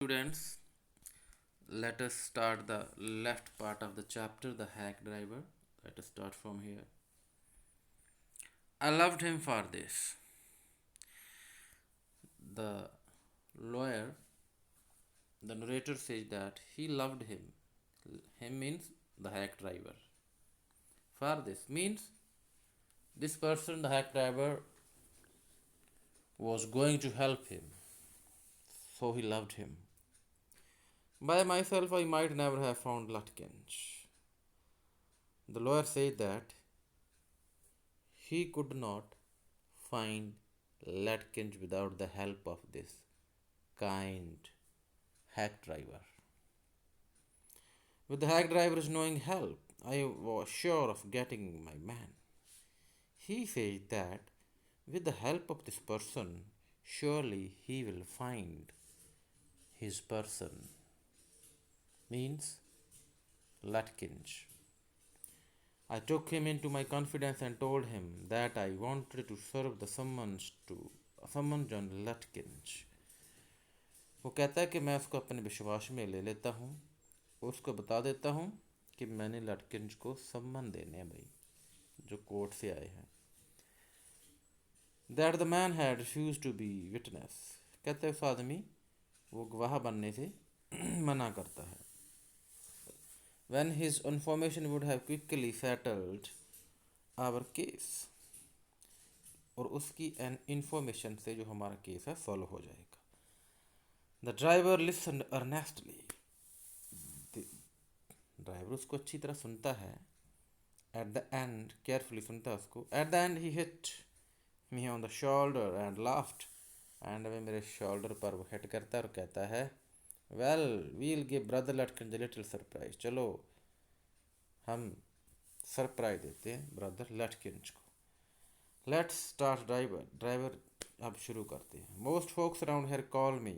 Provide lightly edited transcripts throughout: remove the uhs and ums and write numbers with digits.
Students, let us start the left part of the chapter, the hack driver. Let us start from here. I loved him for this. The lawyer, the narrator says that he loved him. Him means the hack driver. For this means this person, the hack driver, was going to help him. So he loved him. By myself, I might never have found Lutkins. The lawyer said that he could not find Latkins without the help of this kind hack driver. With the hack driver's knowing help, I was sure of getting my man. He said that with the help of this person, surely he will find his person. Means Latkins. I took him into my confidence and told him that I wanted to serve the summons John Latkins. वो कहता है कि मैं उसको अपने विश्वास में ले लेता हूँ, उसको बता देता हूँ कि मैंने लटकिंस को सम्मन देने हैं भाई, जो कोर्ट से आए हैं. That the man had refused to be witness. कहते हैं उस आदमी वो गवाह बनने से मना करता है. When his information would have quickly settled our case. और उसकी इंफॉर्मेशन से जो हमारा केस है सॉल्व हो जाएगा. The driver listen earnestly. Driver उसको अच्छी तरह सुनता है. एट द एंड केयरफुली सुनता है उसको. At the end he hit me on the shoulder and laughed. And वे मेरे शोल्डर पर वो हिट करता है और कहता है well we'll give brother Latkins a little surprise. चलो हम सरप्राइज देते हैं ब्रदर लटकिंस को. Let's start driver. ड्राइवर अब शुरू करते हैं. Most folks around here call me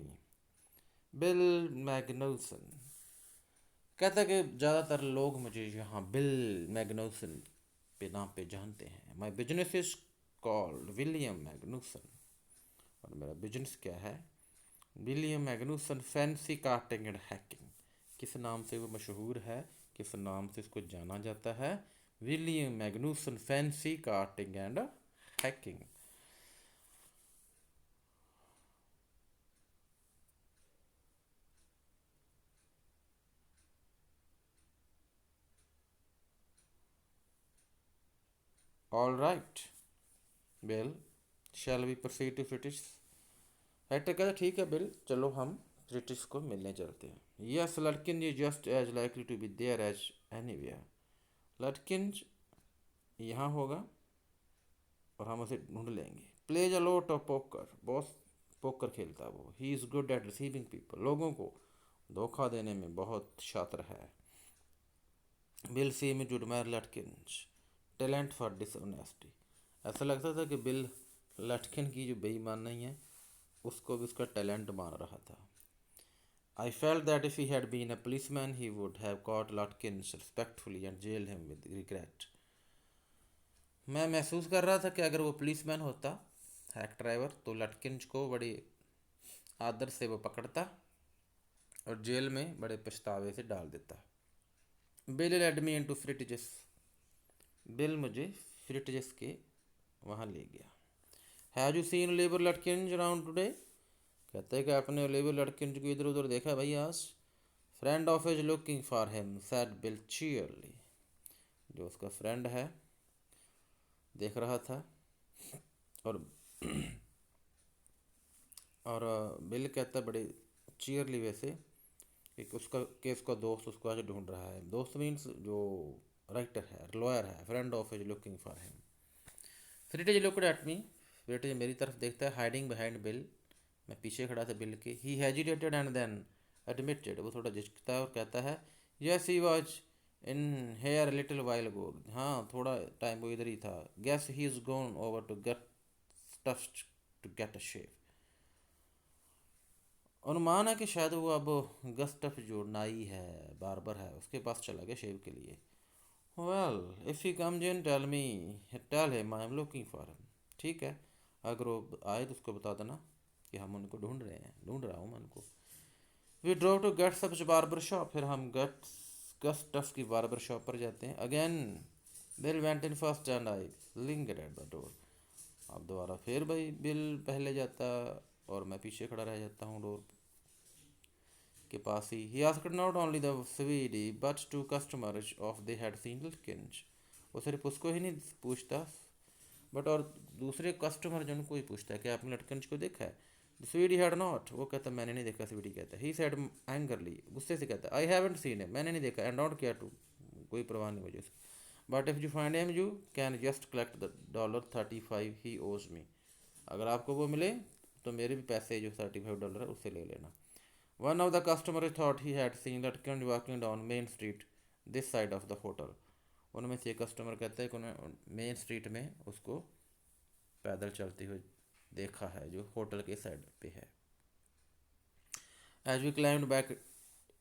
Bill Magnuson. कहता है कि ज़्यादातर लोग मुझे यहाँ बिल मैग्नूसन पे नाम पे जानते हैं. My business is called William Magnuson. और मेरा बिजनेस क्या है? William Magnuson fancy cutting and hacking. किस नाम से वो मशहूर है, किस नाम से इसको जाना जाता है? William Magnuson fancy cutting and hacking. All right, Bill, shall we proceed to British? Hector कहता ठीक है बिल, चलो हम ब्रिटिश को मिलने चलते हैं. Yes Latkin is just as likely to be there as anywhere. Latkin यहाँ होगा और हम उसे ढूंढ लेंगे. Plays a lot of poker. बहुत पोकर खेलता है वो. He is good at receiving people. लोगों को धोखा देने में बहुत शातिर है. Bill seemed to admire Latkin's talent for dishonesty. ऐसा लगता था कि बिल लटकिन की जो बेईमानी है उसको भी उसका टैलेंट मान रहा था. I felt that if he had been a policeman he would have caught Latkins respectfully and jail him with regret. मैं महसूस कर रहा था कि अगर वो पुलिसमैन होता हैक ड्राइवर तो लटकिन्स को बड़ी आदर से वो पकड़ता और जेल में बड़े पछतावे से डाल देता. Bill led me into Fritz's. Bill मुझे फ्रिटिजस के वहाँ ले गया. Have you seen labor Latkins around today. कहते हैं कि आपने लेबर लटकिंस को इधर उधर देखा भाई आज. Friend of is looking for him said Bill cheerily. जो उसका फ्रेंड है देख रहा था और बिल कहता बड़े चीयरली वैसे कि उसका दोस्त उसको आज ढूंढ रहा है. दोस्त मीन्स जो राइटर है, लॉयर है. Friend of is looking for him. Fritz looked at me. Fritz मेरी तरफ देखता है. Hiding behind Bill. मैं पीछे खड़ा था बिल के. He hesitated and then admitted. वो थोड़ा झिझकता है और कहता है yes he was in here little while ago. हाँ थोड़ा टाइम वो इधर ही था. Guess he is gone over to get just to get a shave. अनुमान है कि शायद वो अब गस्टफ जो नाई है, बार्बर है, उसके पास चला गया शेव के लिए. Well if he comes in tell him I am looking for him. ठीक है, अगर वो आए तो उसको बता देना कि हम उनको ढूंढ रहे हैं, ढूंढ रहा हूँ मैं उनको. We drove to Gut's barber shop, फिर हम गस्टफ की बार्बर शॉप पर जाते हैं। Again Bill went in first and I lingered at the door. अब दोबारा फिर भाई बिल पहले जाता और मैं पीछे खड़ा रह जाता हूँ डोर के पास ही। He asked not only the Swede but two customers of they had seen Latkins. वो सिर्फ उसको ही नहीं पूछता बट और दूसरे कस्टमर जो उनको ही पूछता है कि आपने लटकंज को देखा है। स्वीडी हैड नॉट, वो कहता मैंने नहीं देखा। स्वीडी कहता ही सैड एंगरली, गुस्से से कहता आई हैवंट सीन है, मैंने नहीं देखा एंड नॉट केयर टू, कोई परवाह नहीं मुझे उसकी। But if you find him you can just collect the $35 ही ओज मी। अगर आपको वो मिले तो मेरे भी पैसे जो $35 है उससे ले लेना। One of the customer thought he had seen Latkins walking down Main Street this side of the hotel. उनमें से एक कस्टमर कहता है कि उन्होंने मेन स्ट्रीट में उसको पैदल चलते हुए देखा है जो होटल के साइड पे है। As we climbed back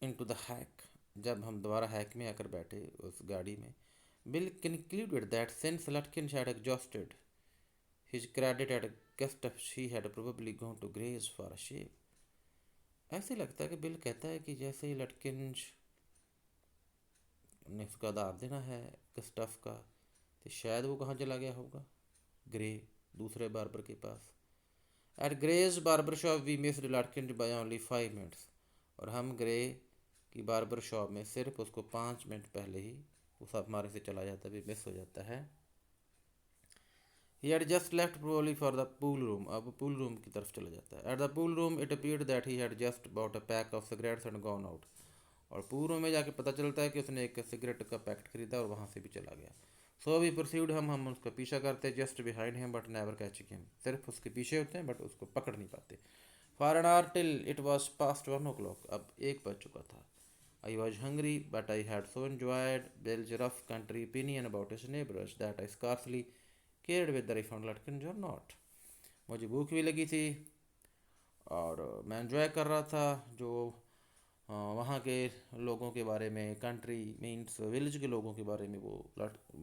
in to the hack, जब हम दोबारा हैक में आकर बैठे उस गाड़ी में, Bill concluded that since Latkin had exhausted his credit at guest she had probably gone to Gray's for a shave. ऐसे लगता है कि बिल कहता है कि जैसे ही लटकिंज ने उसका आधार देना है स्टफ का, तो शायद वो कहाँ चला गया होगा, ग्रे, दूसरे बार्बर के पास। At Gray's barber shop we missed Latkins by only 5 minutes. और हम ग्रे की बार्बर शॉप में सिर्फ उसको 5 मिनट पहले ही उस हमारे से चला जाता है, मिस हो जाता है। He had just left probably for the pool room, अब पूल रूम की तरफ चला जाता है। At the pool room it appeared that he had just bought a pack of cigarettes and gone out. और पूल रूम में जाके पता चलता है कि उसने एक सिगरेट का पैकेट खरीदा और वहाँ से भी चला गया। सो वी परस्यूड हम उसका पीछा करते just behind him but never catching him, सिर्फ उसके पीछे होते हैं बट उसको पकड़ नहीं पाते। For an hour till it was past 1 o'clock, अब 1 बज चुका था। I was hungry but I had so enjoyed Bill's rough country opinion about his neighbours that I scarcely cared with the refound Latkin or not. मुझे भूख भी लगी थी और मैं एंजॉय कर रहा था जो वहाँ के लोगों के बारे में, कंट्री मीन्स विलेज के लोगों के बारे में वो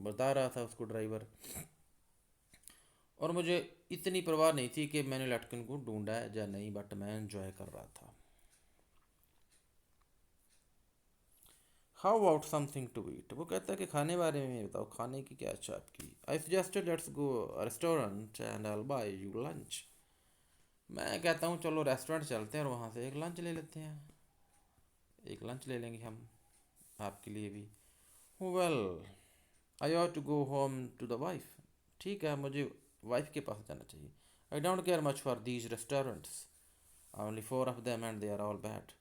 बता रहा था उसको ड्राइवर। और मुझे इतनी परवाह नहीं थी कि मैंने लटकन को ढूंढा है या नहीं, बट मैं एंजॉय कर रहा था। How about something to eat, वो कहता है कि खाने बारे में बताओ, खाने की क्या इच्छा आपकी। I suggested let's go restaurant and I will buy you lunch. मैं कहता हूँ चलो रेस्टोरेंट चलते हैं और वहाँ से एक लंच ले लेते हैं, एक लंच ले लेंगे हम आपके लिए भी। Well I ought to go home to the wife, ठीक है मुझे वाइफ के पास जाना चाहिए। I don't care much for these restaurants, only 4 of them and they are all bad.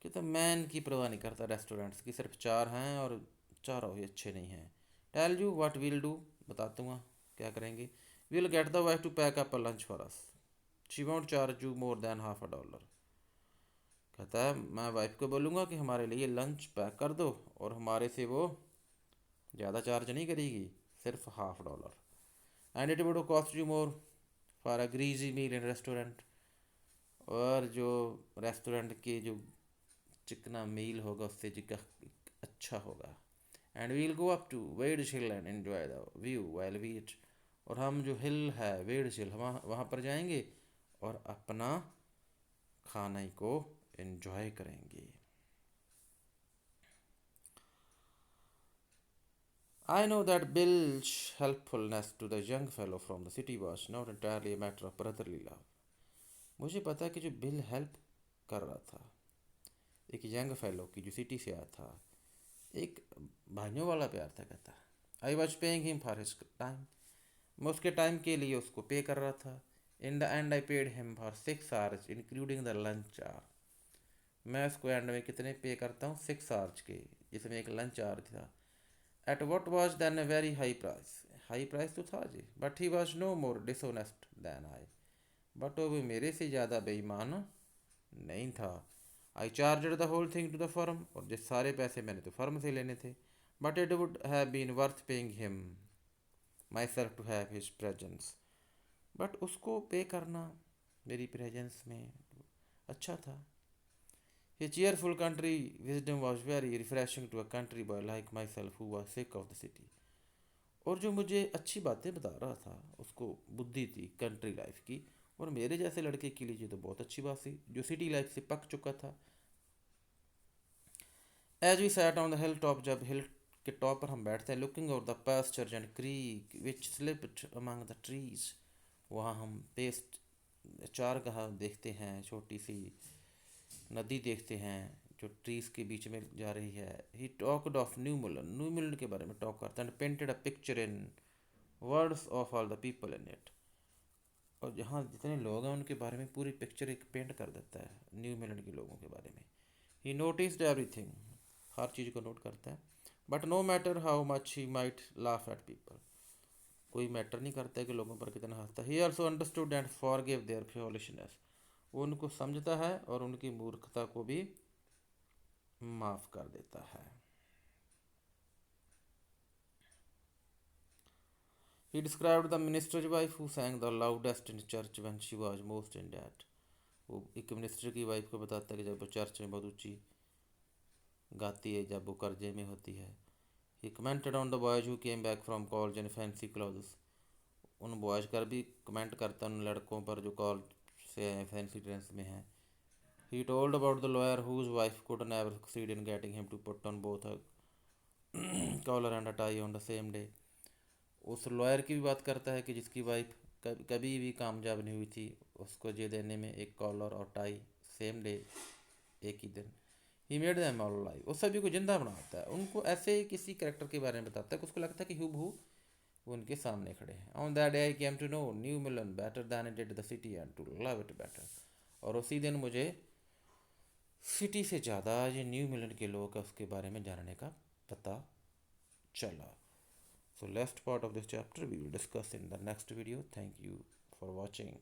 कि तो मैं इनकी परवाह नहीं करता रेस्टोरेंट्स की, सिर्फ 4 हैं और चारों ही अच्छे नहीं हैं। Tell you what we'll do, बताता हूँ क्या करेंगे। We'll get the wife to pack up a lunch for us, she won't charge you more than $50। कहता है मैं वाइफ को बोलूँगा कि हमारे लिए लंच पैक कर दो और हमारे से वो ज़्यादा चार्ज नहीं करेगी, सिर्फ $50। And it would cost you more for a greasy meal in restaurant, और जो रेस्टोरेंट के जो चिकना मील होगा उससे जिका अच्छा होगा। And we'll go up to Wade's hill and enjoy the view while we eat. और हम जो हिल है वेड्स हिल वहाँ पर जाएंगे और अपना खाने को एंजॉय करेंगे। I know that Bill's helpfulness to the young fellow from the city was not entirely a matter of brotherly love. मुझे पता है कि जो बिल हेल्प कर रहा था एक यंग फेलो की जो सिटी से आया था, एक भाइयों वाला प्यार था। कहता I was paying him for his time, मैं उसके टाइम के लिए उसको पे कर रहा था। In the and I paid him for 6 hours including the lunch hour. मैं उसको एंड में कितने पे करता हूँ, 6 hours के, जिसमें एक लंच आवर था। At what was then a very high price, high price तो था जी, but he was no more dishonest than I, but वो भी मेरे से ज़्यादा बेईमान नहीं था। I charged the whole thing to the firm, और जिस सारे पैसे मैंने तो फर्म से लेने थे। But it would have been worth paying him myself to have his presence, but उसको पे करना मेरी प्रेजेंस में अच्छा था। A cheerful country wisdom was very refreshing to a country boy like myself who was sick of the city। और जो मुझे अच्छी बातें बता रहा था उसको बुद्धि थी कंट्री लाइफ की, और मेरे जैसे लड़के के लिए ये तो बहुत अच्छी बात थी जो सिटी लाइफ से पक चुका था as we sat on the hill top, जब हिल के टॉप पर हम बैठते हैं, looking over the pasture and creek which slipped among the trees, वहाँ हम पेस्ट चारगाह देखते हैं, छोटी सी नदी देखते हैं जो ट्रीज के बीच में जा रही है। ही टॉक्ड ऑफ न्यू मिलन के बारे में टॉक करता है, and painted a picture in words of all the people in it, और जहाँ जितने लोग हैं उनके बारे में पूरी पिक्चर एक पेंट कर देता है न्यू मिलन के लोगों के बारे में। ही नोटिस्ड एवरीथिंग, हर चीज़ को नोट करता है। But no matter how much he might laugh at people, कोई मैटर नहीं करता है कि लोगों पर कितना हंसता है। He also understood and forgive their foolishness, वो उनको समझता है और उनकी मूर्खता को भी माफ़ कर देता है। He described the minister's wife who sang the loudest in church when she was most in debt. वो एक मिनिस्टर की वाइफ को बताता है कि जब वो चर्च में बहुत ऊंची गाती है जब वो कर्जे में होती है। He commented on the boys who came back from college in fancy clothes. उन बॉयज़ का भी कमेंट करता है उन लड़कों पर जो कॉलेज से फैंसी ड्रेस में हैं। He told about the lawyer whose wife could never succeed in getting him to put on both a collar and a tie on the same day. उस लॉयर की भी बात करता है कि जिसकी वाइफ कभी भी कामयाब नहीं हुई थी उसको ये देने में, एक कॉलर और टाई सेम डे, एक ही दिन। He made them all live, वो सभी को जिंदा बनाता है, उनको ऐसे ही किसी कैरेक्टर के बारे में बताता है कि उसको लगता है कि हूबहू वो उनके सामने खड़े हैं। On that day I came to know New Milan better than it did the city and to love it better, और उसी दिन मुझे सिटी से ज़्यादा ये न्यू मिलन के लोग उसके बारे में जानने का पता चला। So last part of this chapter we will discuss in the next video. Thank you for watching.